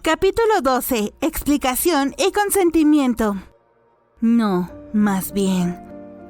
Capítulo 12. Explicación y consentimiento. No, más bien,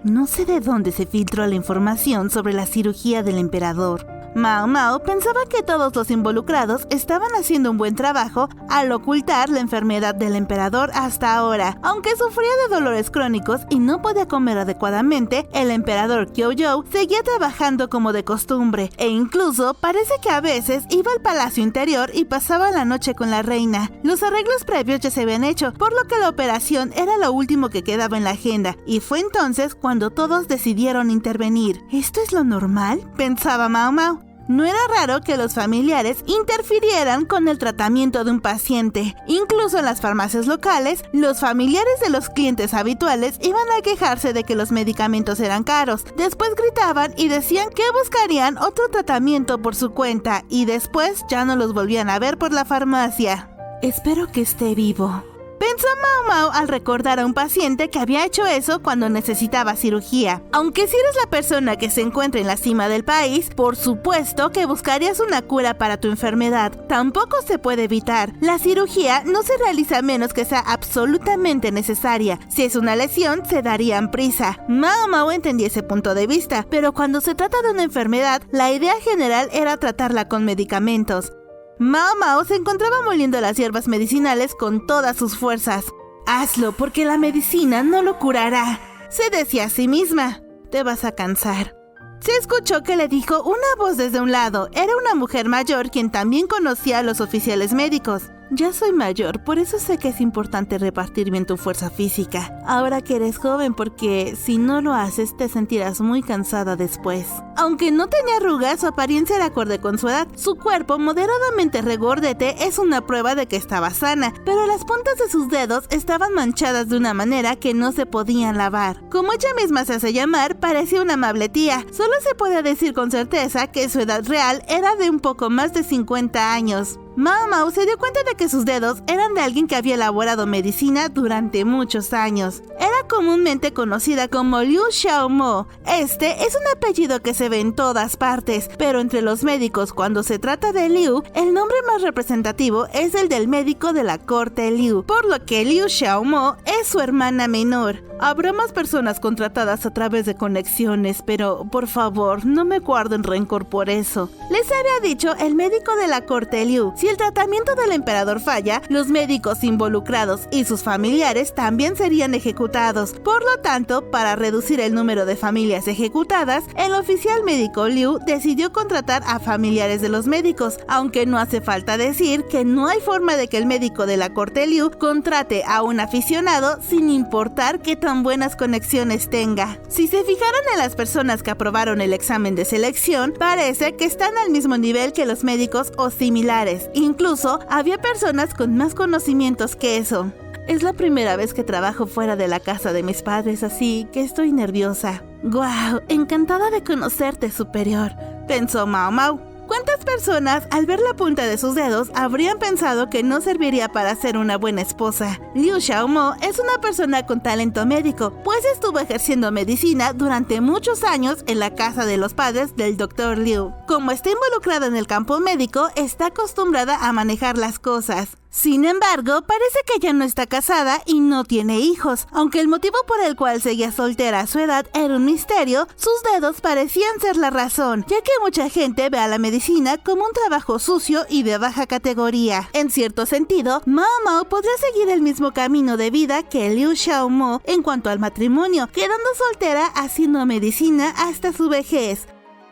no sé de dónde se filtró la información sobre la cirugía del emperador. Mao Mao pensaba que todos los involucrados estaban haciendo un buen trabajo al ocultar la enfermedad del emperador hasta ahora. Aunque sufría de dolores crónicos y no podía comer adecuadamente, el emperador Qiuzhou seguía trabajando como de costumbre e incluso parece que a veces iba al palacio interior y pasaba la noche con la reina. Los arreglos previos ya se habían hecho, por lo que la operación era lo último que quedaba en la agenda, y fue entonces cuando todos decidieron intervenir. ¿Esto es lo normal?, pensaba Mao Mao. No era raro que los familiares interfirieran con el tratamiento de un paciente. Incluso en las farmacias locales, los familiares de los clientes habituales iban a quejarse de que los medicamentos eran caros. Después gritaban y decían que buscarían otro tratamiento por su cuenta y después ya no los volvían a ver por la farmacia. Espero que esté vivo, pensó Mao Mao al recordar a un paciente que había hecho eso cuando necesitaba cirugía. Aunque si eres la persona que se encuentra en la cima del país, por supuesto que buscarías una cura para tu enfermedad. Tampoco se puede evitar. La cirugía no se realiza a menos que sea absolutamente necesaria. Si es una lesión, se darían prisa. Mao Mao entendía ese punto de vista, pero cuando se trata de una enfermedad, la idea general era tratarla con medicamentos. Mao Mao se encontraba moliendo las hierbas medicinales con todas sus fuerzas. Hazlo, porque la medicina no lo curará, se decía a sí misma. Te vas a cansar. Se escuchó que le dijo una voz desde un lado. Era una mujer mayor quien también conocía a los oficiales médicos. Ya soy mayor, por eso sé que es importante repartir bien tu fuerza física. Ahora que eres joven, porque si no lo haces te sentirás muy cansada después. Aunque no tenía arrugas, su apariencia era acorde con su edad. Su cuerpo, moderadamente regordete, es una prueba de que estaba sana, pero las puntas de sus dedos estaban manchadas de una manera que no se podían lavar. Como ella misma se hace llamar, parecía una amable tía. Solo se puede decir con certeza que su edad real era de un poco más de 50 años. Mao Mao se dio cuenta de que sus dedos eran de alguien que había elaborado medicina durante muchos años. Era comúnmente conocida como Liu Xiaomo. Este es un apellido que se ve en todas partes, pero entre los médicos, cuando se trata de Liu, el nombre más representativo es el del médico de la corte Liu, por lo que Liu Xiaomo es su hermana menor. Habrá más personas contratadas a través de conexiones, pero por favor, no me guarden rencor por eso. Les había dicho el médico de la corte Liu. Si el tratamiento del emperador falla, los médicos involucrados y sus familiares también serían ejecutados. Por lo tanto, para reducir el número de familias ejecutadas, el oficial médico Liu decidió contratar a familiares de los médicos, aunque no hace falta decir que no hay forma de que el médico de la corte Liu contrate a un aficionado sin importar qué tan buenas conexiones tenga. Si se fijaron en las personas que aprobaron el examen de selección, parece que están al mismo nivel que los médicos o similares. Incluso había personas con más conocimientos que eso. Es la primera vez que trabajo fuera de la casa de mis padres, así que estoy nerviosa. ¡Guau! Encantada de conocerte, superior, pensó Mao Mao. ¿Cuántas personas, al ver la punta de sus dedos, habrían pensado que no serviría para ser una buena esposa? Liu Xiaomo es una persona con talento médico, pues estuvo ejerciendo medicina durante muchos años en la casa de los padres del Dr. Liu. Como está involucrada en el campo médico, está acostumbrada a manejar las cosas. Sin embargo, parece que ella no está casada y no tiene hijos. Aunque el motivo por el cual seguía soltera a su edad era un misterio, sus dedos parecían ser la razón, ya que mucha gente ve a la medicina como un trabajo sucio y de baja categoría. En cierto sentido, Mao Mao podría seguir el mismo camino de vida que Liu Xiaomo en cuanto al matrimonio, quedando soltera haciendo medicina hasta su vejez.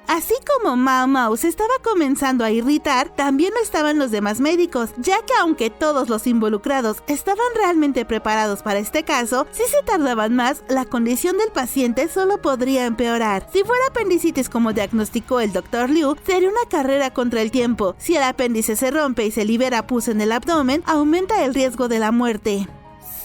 Así como Mao Mao se estaba comenzando a irritar, también lo estaban los demás médicos, ya que aunque todos los involucrados estaban realmente preparados para este caso, si se tardaban más, la condición del paciente solo podría empeorar. Si fuera apendicitis como diagnosticó el Dr. Liu, sería una carrera contra el tiempo. Si el apéndice se rompe y se libera pus en el abdomen, aumenta el riesgo de la muerte.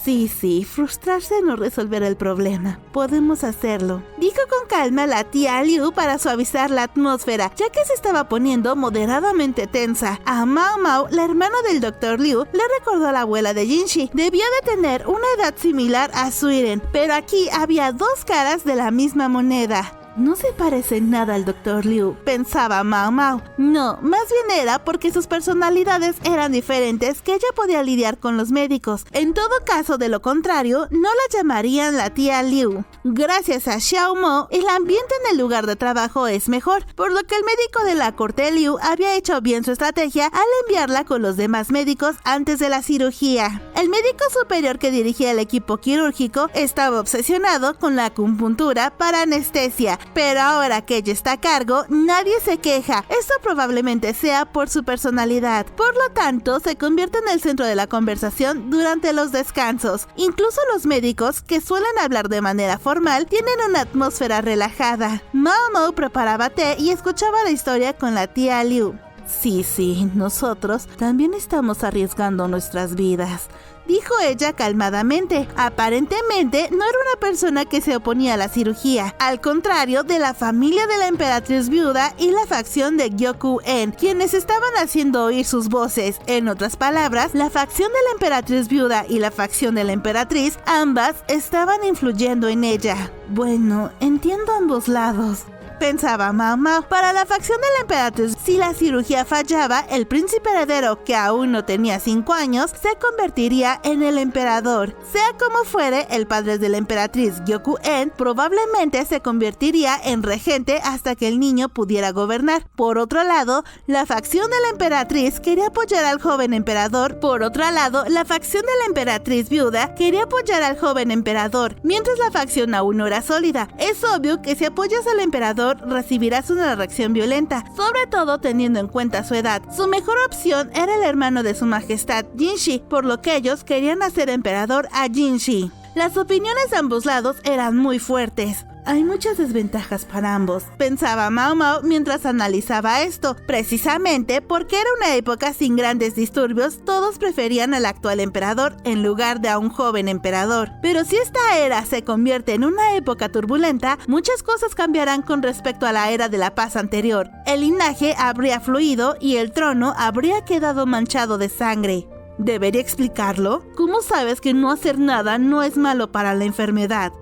Sí, frustrarse no resolverá el problema. Podemos hacerlo, dijo con calma la tía Liu para suavizar la atmósfera, ya que se estaba poniendo moderadamente tensa. A Mao Mao, la hermana del Dr. Liu, le recordó a la abuela de Jinshi. Debió de tener una edad similar a Suiren, pero aquí había dos caras de la misma moneda. No se parece nada al Dr. Liu, pensaba Mao Mao. No, más bien era porque sus personalidades eran diferentes que ella podía lidiar con los médicos. En todo caso, de lo contrario, no la llamarían la tía Liu. Gracias a Xiao Mo, el ambiente en el lugar de trabajo es mejor, por lo que el médico de la corte Liu había hecho bien su estrategia al enviarla con los demás médicos antes de la cirugía. El médico superior que dirigía el equipo quirúrgico estaba obsesionado con la acupuntura para anestesia, pero ahora que ella está a cargo, nadie se queja. Esto probablemente sea por su personalidad. Por lo tanto, se convierte en el centro de la conversación durante los descansos. Incluso los médicos, que suelen hablar de manera formal, tienen una atmósfera relajada. Mao Mao preparaba té y escuchaba la historia con la tía Liu. Sí, nosotros también estamos arriesgando nuestras vidas, dijo ella calmadamente. Aparentemente no era una persona que se oponía a la cirugía, al contrario de la familia de la emperatriz viuda y la facción de Gyokuen, quienes estaban haciendo oír sus voces. En otras palabras, la facción de la emperatriz viuda y la facción de la emperatriz, ambas estaban influyendo en ella. Bueno, entiendo ambos lados, pensaba Mao Mao. Para la facción de la emperatriz, si la cirugía fallaba, el príncipe heredero, que aún no tenía 5 años, se convertiría en el emperador. Sea como fuere, el padre de la emperatriz, Gyokuen, probablemente se convertiría en regente hasta que el niño pudiera gobernar. Por otro lado, la facción de la emperatriz quería apoyar al joven emperador. La emperatriz viuda quería apoyar al joven emperador, mientras la facción aún no era sólida. Es obvio que si apoyas al emperador, recibirás una reacción violenta, sobre todo teniendo en cuenta su edad. Su mejor opción era el hermano de su majestad, Jinshi, por lo que ellos querían hacer emperador a Jinshi. Las opiniones de ambos lados eran muy fuertes. Hay muchas desventajas para ambos, pensaba Mao Mao mientras analizaba esto. Precisamente porque era una época sin grandes disturbios, todos preferían al actual emperador en lugar de a un joven emperador. Pero si esta era se convierte en una época turbulenta, muchas cosas cambiarán con respecto a la era de la paz anterior. El linaje habría fluido y el trono habría quedado manchado de sangre. ¿Debería explicarlo? ¿Cómo sabes que no hacer nada no es malo para la enfermedad?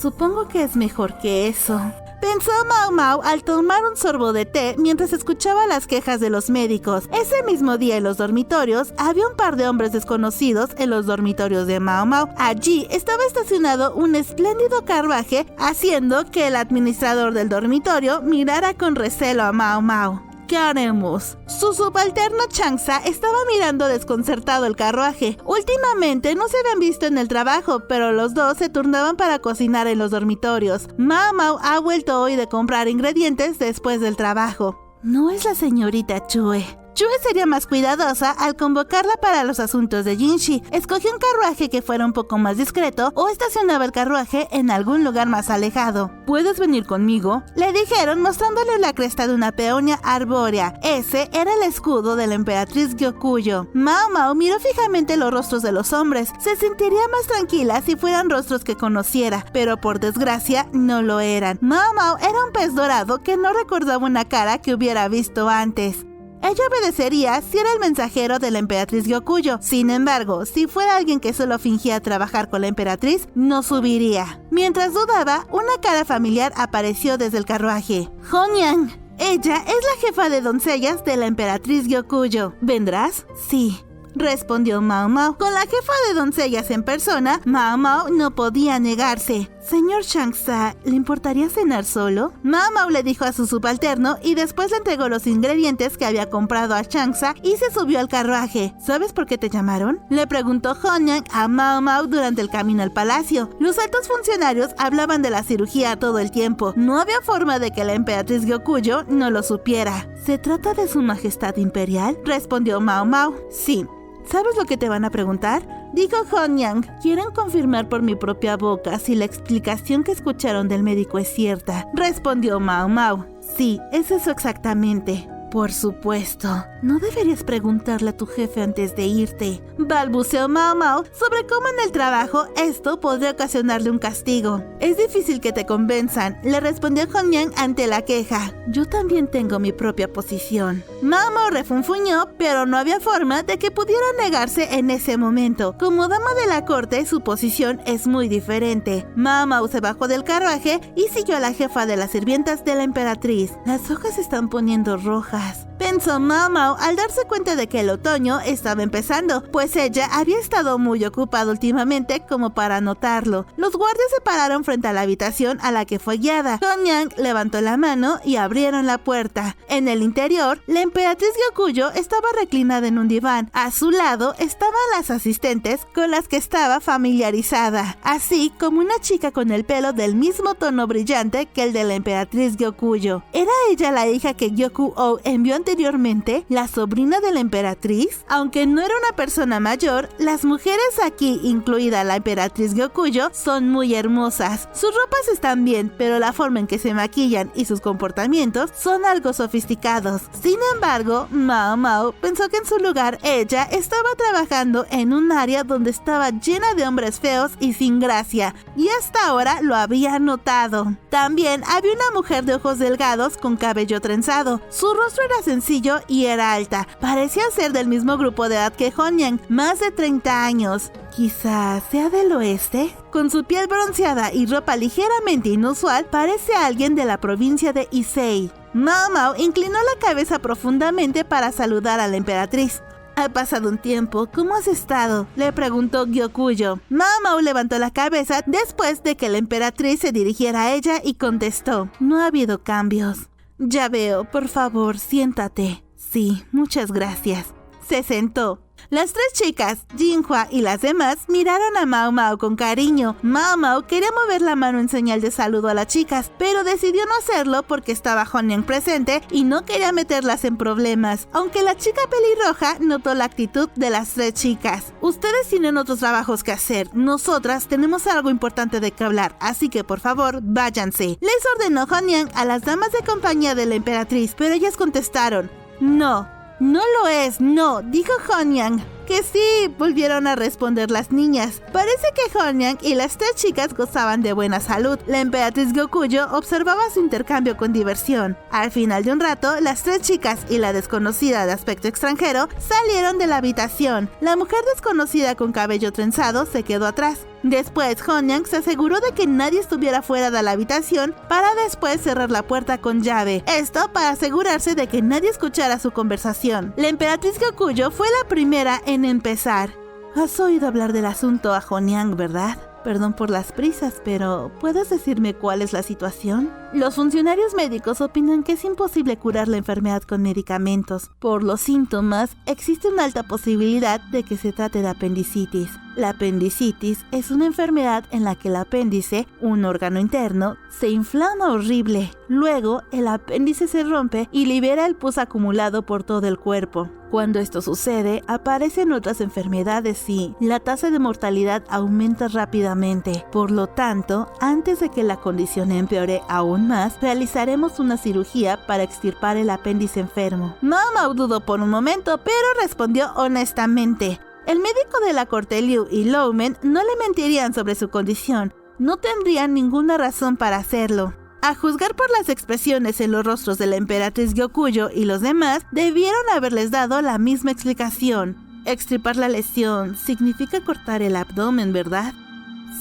Supongo que es mejor que eso, pensó Mao Mao al tomar un sorbo de té mientras escuchaba las quejas de los médicos. Ese mismo día en los dormitorios había un par de hombres desconocidos en los dormitorios de Mao Mao. Allí estaba estacionado un espléndido carruaje, haciendo que el administrador del dormitorio mirara con recelo a Mao Mao. ¿Qué haremos? Su subalterno Changsa estaba mirando desconcertado el carruaje. Últimamente no se habían visto en el trabajo, pero los dos se turnaban para cocinar en los dormitorios. Mao Mao ha vuelto hoy de comprar ingredientes después del trabajo. No es la señorita Chue. Chue sería más cuidadosa al convocarla para los asuntos de Jinshi. Escogió un carruaje que fuera un poco más discreto o estacionaba el carruaje en algún lugar más alejado. ¿Puedes venir conmigo?, le dijeron mostrándole la cresta de una peonia arbórea. Ese era el escudo de la emperatriz Gyokuyo. Mao Mao miró fijamente los rostros de los hombres. Se sentiría más tranquila si fueran rostros que conociera, pero por desgracia no lo eran. Mao Mao era un pez dorado que no recordaba una cara que hubiera visto antes. Ella obedecería si era el mensajero de la emperatriz Gyokuyo. Sin embargo, si fuera alguien que solo fingía trabajar con la emperatriz, no subiría. Mientras dudaba, una cara familiar apareció desde el carruaje. Honyang. Ella es la jefa de doncellas de la emperatriz Gyokuyo. ¿Vendrás? Sí, respondió Mao Mao. Con la jefa de doncellas en persona, Mao Mao no podía negarse. Señor Changsa, ¿le importaría cenar solo? Mao Mao le dijo a su subalterno y después le entregó los ingredientes que había comprado a Changsa y se subió al carruaje. ¿Sabes por qué te llamaron?, le preguntó Honyang a Mao Mao durante el camino al palacio. Los altos funcionarios hablaban de la cirugía todo el tiempo. No había forma de que la emperatriz Gyokuyo no lo supiera. ¿Se trata de su majestad imperial?, respondió Mao Mao. Sí. ¿Sabes lo que te van a preguntar?, dijo Honyang. Quieren confirmar por mi propia boca si la explicación que escucharon del médico es cierta, respondió Mao Mao. Sí, es eso exactamente. Por supuesto. No deberías preguntarle a tu jefe antes de irte, balbuceó Mao Mao sobre cómo en el trabajo esto podría ocasionarle un castigo. Es difícil que te convenzan, le respondió Honyang ante la queja. Yo también tengo mi propia posición. Mao Mao refunfuñó, pero no había forma de que pudiera negarse en ese momento. Como dama de la corte, su posición es muy diferente. Mao Mao se bajó del carruaje y siguió a la jefa de las sirvientas de la emperatriz. Las hojas se están poniendo rojas, pensó Mao Mao al darse cuenta de que el otoño estaba empezando, pues ella había estado muy ocupada últimamente como para notarlo. Los guardias se pararon frente a la habitación a la que fue guiada. Honyang levantó la mano y abrieron la puerta. En el interior, la emperatriz Gyokuyo estaba reclinada en un diván. A su lado estaban las asistentes con las que estaba familiarizada, así como una chica con el pelo del mismo tono brillante que el de la emperatriz Gyokuyo. ¿Era ella la hija que Gyoku-oh envió anteriormente, la sobrina de la emperatriz? Aunque no era una persona mayor, las mujeres aquí, incluida la emperatriz Gyokuyo, son muy hermosas. Sus ropas están bien, pero la forma en que se maquillan y sus comportamientos son algo sofisticados. Sin embargo, Mao Mao pensó que en su lugar ella estaba trabajando en un área donde estaba llena de hombres feos y sin gracia, y hasta ahora lo había notado. También había una mujer de ojos delgados con cabello trenzado. Su rostro era sencillo y era alta. Parecía ser del mismo grupo de edad que Honyang, más de 30 años. Quizás sea del oeste. Con su piel bronceada y ropa ligeramente inusual, parece alguien de la provincia de Issei. Mao Mao inclinó la cabeza profundamente para saludar a la emperatriz. Ha pasado un tiempo, ¿cómo has estado?, le preguntó Gyokuyo. Mao Mao levantó la cabeza después de que la emperatriz se dirigiera a ella y contestó: no ha habido cambios. Ya veo, por favor, siéntate. Sí, muchas gracias. Se sentó. Las tres chicas, Jinhua y las demás, miraron a Mao Mao con cariño. Mao Mao quería mover la mano en señal de saludo a las chicas, pero decidió no hacerlo porque estaba Honyang presente y no quería meterlas en problemas. Aunque la chica pelirroja notó la actitud de las tres chicas. Ustedes tienen otros trabajos que hacer. Nosotras tenemos algo importante de que hablar, así que por favor, váyanse. Les ordenó Honyang a las damas de compañía de la emperatriz, pero ellas contestaron: no. No lo es, no, dijo Honyang. Que sí, volvieron a responder las niñas. Parece que Honyang y las tres chicas gozaban de buena salud. La emperatriz Gyokuyo observaba su intercambio con diversión. Al final de un rato, las tres chicas y la desconocida de aspecto extranjero salieron de la habitación. La mujer desconocida con cabello trenzado se quedó atrás. Después, Honyang se aseguró de que nadie estuviera fuera de la habitación para después cerrar la puerta con llave. Esto para asegurarse de que nadie escuchara su conversación. La emperatriz Gyokuyo fue la primera en empezar. Has oído hablar del asunto a Honyang, ¿verdad? Perdón por las prisas, pero ¿puedes decirme cuál es la situación? Los funcionarios médicos opinan que es imposible curar la enfermedad con medicamentos. Por los síntomas, existe una alta posibilidad de que se trate de apendicitis. La apendicitis es una enfermedad en la que el apéndice, un órgano interno, se inflama horrible. Luego, el apéndice se rompe y libera el pus acumulado por todo el cuerpo. Cuando esto sucede, aparecen otras enfermedades y la tasa de mortalidad aumenta rápidamente. Por lo tanto, antes de que la condición empeore aún más, realizaremos una cirugía para extirpar el apéndice enfermo. Mao Mao dudó por un momento, pero respondió honestamente. El médico de la corte Liu y Loumen no le mentirían sobre su condición. No tendrían ninguna razón para hacerlo. A juzgar por las expresiones en los rostros de la emperatriz Gyokuyo y los demás, debieron haberles dado la misma explicación. Extirpar la lesión significa cortar el abdomen, ¿verdad?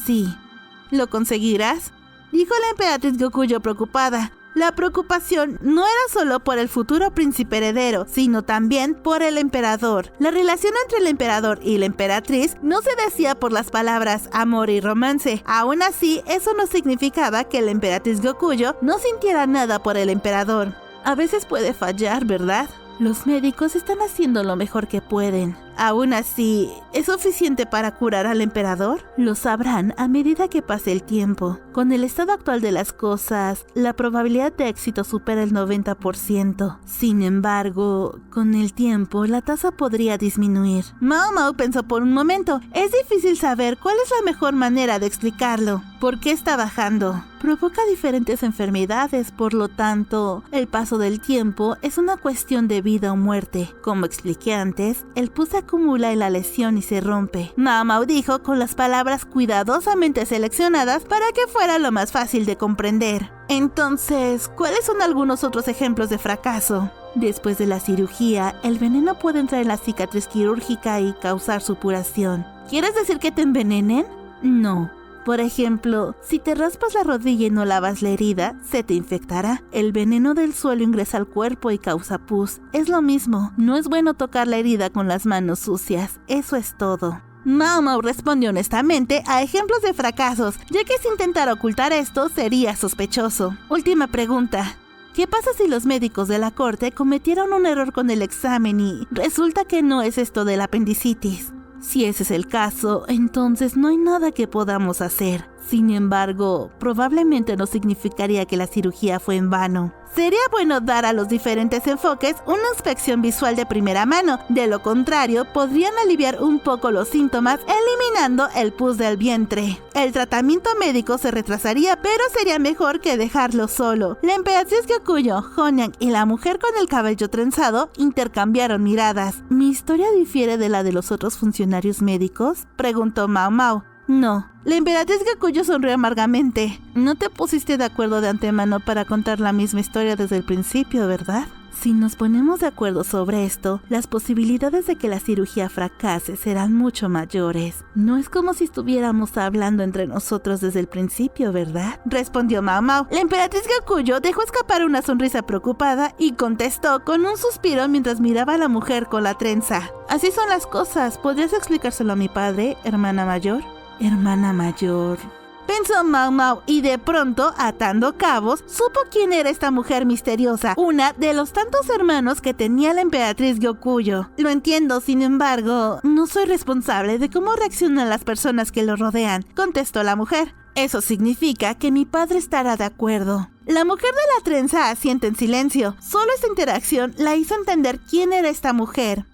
Sí. ¿Lo conseguirás?, dijo la emperatriz Gyokuyo preocupada. La preocupación no era solo por el futuro príncipe heredero, sino también por el emperador. La relación entre el emperador y la emperatriz no se decía por las palabras amor y romance. Aún así, eso no significaba que la emperatriz Gyokuyo no sintiera nada por el emperador. A veces puede fallar, ¿verdad? Los médicos están haciendo lo mejor que pueden. Aún así, ¿es suficiente para curar al emperador? Lo sabrán a medida que pase el tiempo. Con el estado actual de las cosas, la probabilidad de éxito supera el 90%. Sin embargo, con el tiempo, la tasa podría disminuir. Mao Mao pensó por un momento. Es difícil saber cuál es la mejor manera de explicarlo. ¿Por qué está bajando? Provoca diferentes enfermedades, por lo tanto, el paso del tiempo es una cuestión de vida o muerte. Como expliqué antes, el pus se acumula en la lesión y se rompe. Mao Mao dijo con las palabras cuidadosamente seleccionadas para que fuera lo más fácil de comprender. Entonces, ¿cuáles son algunos otros ejemplos de fracaso? Después de la cirugía, el veneno puede entrar en la cicatriz quirúrgica y causar supuración. ¿Quieres decir que te envenenen? No. Por ejemplo, si te raspas la rodilla y no lavas la herida, se te infectará. El veneno del suelo ingresa al cuerpo y causa pus. Es lo mismo, no es bueno tocar la herida con las manos sucias. Eso es todo. Mao Mao respondió honestamente a ejemplos de fracasos, ya que si intentara ocultar esto sería sospechoso. Última pregunta. ¿Qué pasa si los médicos de la corte cometieron un error con el examen y resulta que no es esto del apendicitis? Si ese es el caso, entonces no hay nada que podamos hacer. Sin embargo, probablemente no significaría que la cirugía fue en vano. Sería bueno dar a los diferentes enfoques una inspección visual de primera mano. De lo contrario, podrían aliviar un poco los síntomas eliminando el pus del vientre. El tratamiento médico se retrasaría, pero sería mejor que dejarlo solo. La emperatriz Gyokuyo, Honyang y la mujer con el cabello trenzado intercambiaron miradas. ¿Mi historia difiere de la de los otros funcionarios médicos?, preguntó Mao Mao. No. La emperatriz Gyokuyo sonrió amargamente. No te pusiste de acuerdo de antemano para contar la misma historia desde el principio, ¿verdad? Si nos ponemos de acuerdo sobre esto, las posibilidades de que la cirugía fracase serán mucho mayores. No es como si estuviéramos hablando entre nosotros desde el principio, ¿verdad?, respondió Mao Mao. La emperatriz Gyokuyo dejó escapar una sonrisa preocupada y contestó con un suspiro mientras miraba a la mujer con la trenza. Así son las cosas. ¿Podrías explicárselo a mi padre, hermana mayor? Hermana mayor, pensó Mao Mao, y de pronto, atando cabos, supo quién era esta mujer misteriosa, una de los tantos hermanos que tenía la emperatriz Gyokuyo. Lo entiendo, sin embargo, no soy responsable de cómo reaccionan las personas que lo rodean, contestó la mujer. Eso significa que mi padre estará de acuerdo. La mujer de la trenza asiente en silencio. Solo esta interacción la hizo entender quién era esta mujer.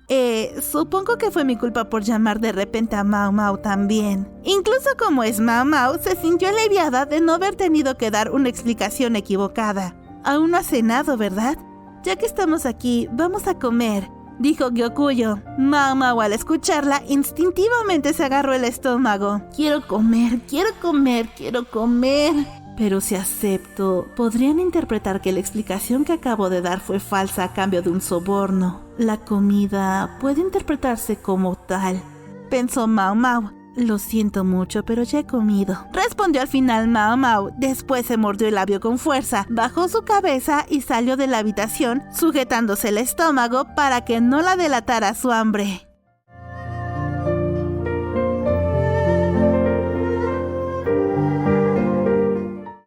Supongo que fue mi culpa por llamar de repente a Mao Mao también. Incluso como es Mao Mao, se sintió aliviada de no haber tenido que dar una explicación equivocada. Aún no has cenado, ¿verdad? Ya que estamos aquí, vamos a comer, dijo Gyokuyo. Mao Mao, al escucharla, instintivamente se agarró el estómago. Quiero comer. Pero si acepto, podrían interpretar que la explicación que acabo de dar fue falsa a cambio de un soborno. La comida puede interpretarse como tal, pensó Mao Mao. Lo siento mucho, pero ya he comido, respondió al final Mao Mao. Después se mordió el labio con fuerza, bajó su cabeza y salió de la habitación, sujetándose el estómago para que no la delatara su hambre.